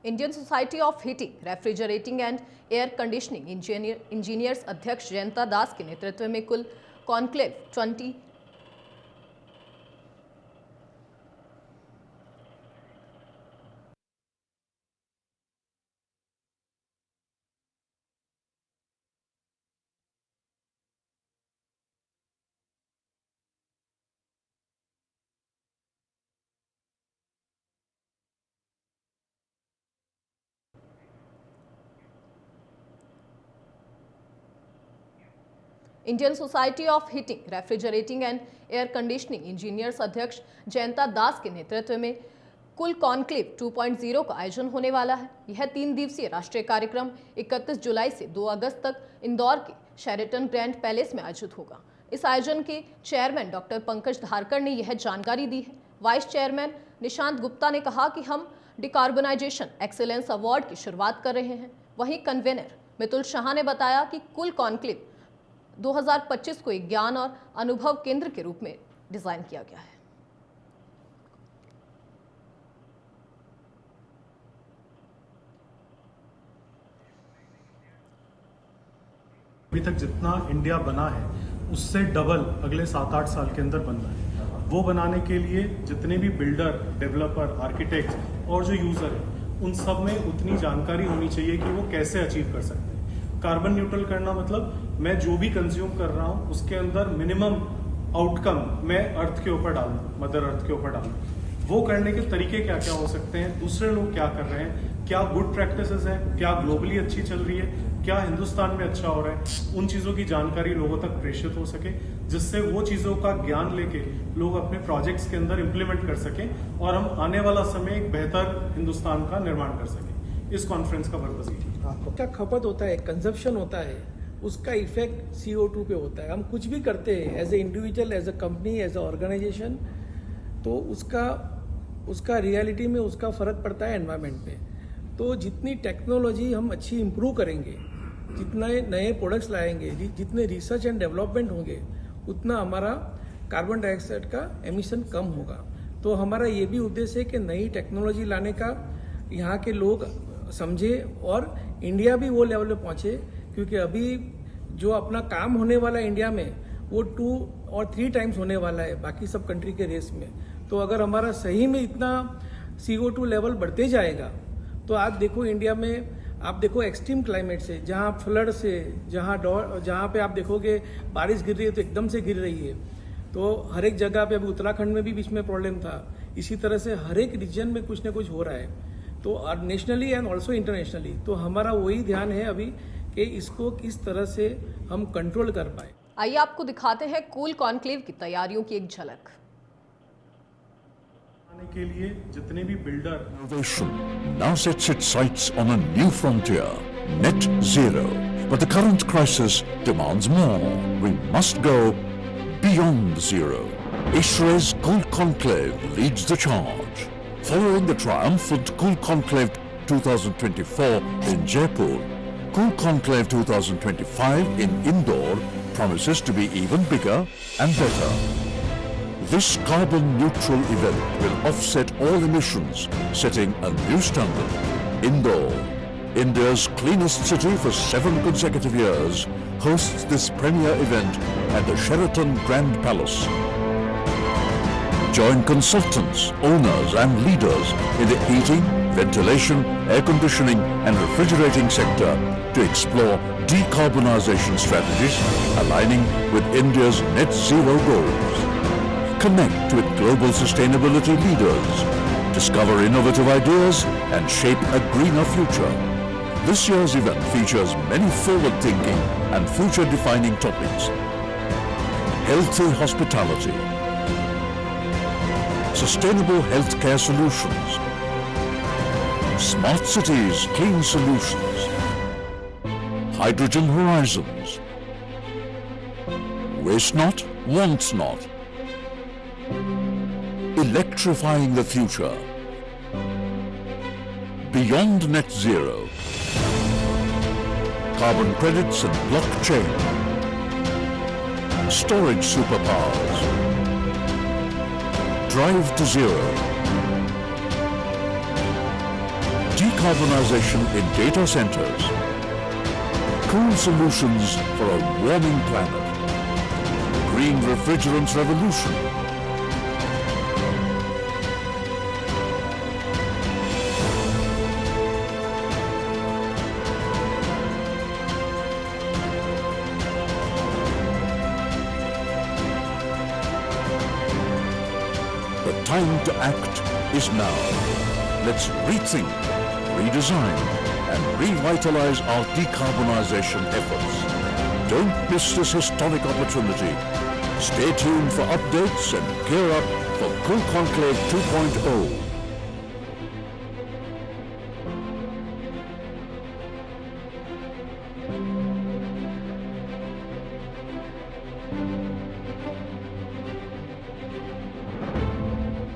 Indian society of heating, refrigerating and air conditioning engineers अध्यक्ष जयंता दास के नेतृत्व में कुल conclave 20 Indian society of heating, refrigerating and air conditioning engineers अध्यक्ष जयंता दास के नेतृत्व में कुल कॉन्क्लेव 2.0 का आयोजन होने वाला है। यह 3 दिवसीय राष्ट्रीय कार्यक्रम 31 जुलाई से 2 अगस्त तक इंदौर के शेरेटन ग्रैंड पैलेस में आयोजित होगा। इस आयोजन के चेयरमैन डॉक्टर पंकज धारकर ने यह जानकारी दी है। वाइस चेयरमैन निशांत गुप्ता ने कहा कि हम डिकार्बोनाइजेशन एक्सीलेंस अवार्ड की शुरुआत कर रहे हैं। वहीं कन्वेनर मितुल शाह ने बताया कि कुल कॉन्क्लेव 2025 को एक ज्ञान और अनुभव केंद्र के रूप में डिजाइन किया गया है। अभी तक जितना इंडिया बना है उससे डबल अगले 7-8 साल के अंदर बनना है। वो बनाने के लिए जितने भी बिल्डर, डेवलपर, आर्किटेक्ट और जो यूजर है उन सब में उतनी जानकारी होनी चाहिए कि वो कैसे अचीव कर सकते हैं। कार्बन न्यूट्रल करना मतलब मैं जो भी कंज्यूम कर रहा हूँ उसके अंदर मिनिमम आउटकम मैं अर्थ के ऊपर डालूं, मदर अर्थ के ऊपर डालूं। वो करने के तरीके क्या क्या हो सकते हैं, दूसरे लोग क्या कर रहे हैं, क्या गुड प्रैक्टिसेस हैं, क्या ग्लोबली अच्छी चल रही है, क्या हिंदुस्तान में अच्छा हो रहा है, उन चीज़ों की जानकारी लोगों तक प्रेषित हो सके, जिससे वो चीज़ों का ज्ञान लेके लोग अपने प्रोजेक्ट्स के अंदर इम्प्लीमेंट कर सकें और हम आने वाला समय एक बेहतर हिंदुस्तान का निर्माण कर सकें। इस कॉन्फ्रेंस का पर्पस ये है। क्या खपत होता है, कंजप्शन होता है, उसका इफेक्ट CO2 पे होता है। हम कुछ भी करते हैं as a individual, as a company, as a organisation, तो उसका रियलिटी में उसका फर्क पड़ता है एनवायरनमेंट पे। तो जितनी टेक्नोलॉजी हम अच्छी इंप्रूव करेंगे, जितना नए प्रोडक्ट्स लाएंगे, जितने रिसर्च एंड डेवलपमेंट होंगे, उतना हमारा कार्बन डाइऑक्साइड का एमिशन कम होगा। तो हमारा ये भी उद्देश्य है कि नई टेक्नोलॉजी लाने का यहाँ के लोग समझे और इंडिया भी वो लेवल पे पहुँचे, क्योंकि अभी जो अपना काम होने वाला है इंडिया में वो 2 और 3 टाइम्स होने वाला है बाकी सब कंट्री के रेस में। तो अगर हमारा सही में इतना CO2 लेवल बढ़ते जाएगा तो आज देखो इंडिया में, आप देखो एक्सट्रीम क्लाइमेट से, जहाँ फ्लड से, जहाँ पे आप देखोगे बारिश गिर रही है तो एकदम से गिर रही है। तो हर एक जगह पे, अभी उत्तराखंड में भी बीच में प्रॉब्लम था, इसी तरह से हर एक रीजन में कुछ ना कुछ हो रहा है। तो नेशनली एंड ऑल्सो इंटरनेशनली, तो हमारा वही ध्यान है अभी कि इसको किस तरह से हम कंट्रोल कर पाए। आइए आपको दिखाते हैं कूल कॉन्क्लेव की तैयारियों की एक झलक। के लिए जितने भी builder Innovation now sets its sights on a new frontier, net zero. But the current crisis demands more. We must go beyond zero. ISRO's Cool Conclave leads the charge. Following the triumphant Cool Conclave 2024 in Jaipur, Cool Conclave 2025 in Indore promises to be even bigger and better. This carbon neutral event will offset all emissions, setting a new standard. Indore, India's cleanest city for 7 consecutive years, hosts this premier event at the Sheraton Grand Palace. Join consultants, owners and leaders in the heating, ventilation, air conditioning and refrigerating sector to explore decarbonization strategies aligning with India's net zero goals. Connect with global sustainability leaders, discover innovative ideas and shape a greener future. This year's event features many forward-thinking and future-defining topics. Healthy hospitality, sustainable healthcare solutions, smart cities, clean solutions, hydrogen horizons, waste not, want not, electrifying the future, beyond net zero, carbon credits and blockchain, storage superpowers, drive to zero, decarbonization in data centers, cool solutions for a warming planet, green refrigerants revolution, the time to act is now. Let's rethink, redesign, and revitalize our decarbonization efforts. Don't miss this historic opportunity. Stay tuned for updates and gear up for Cool Conclave 2.0.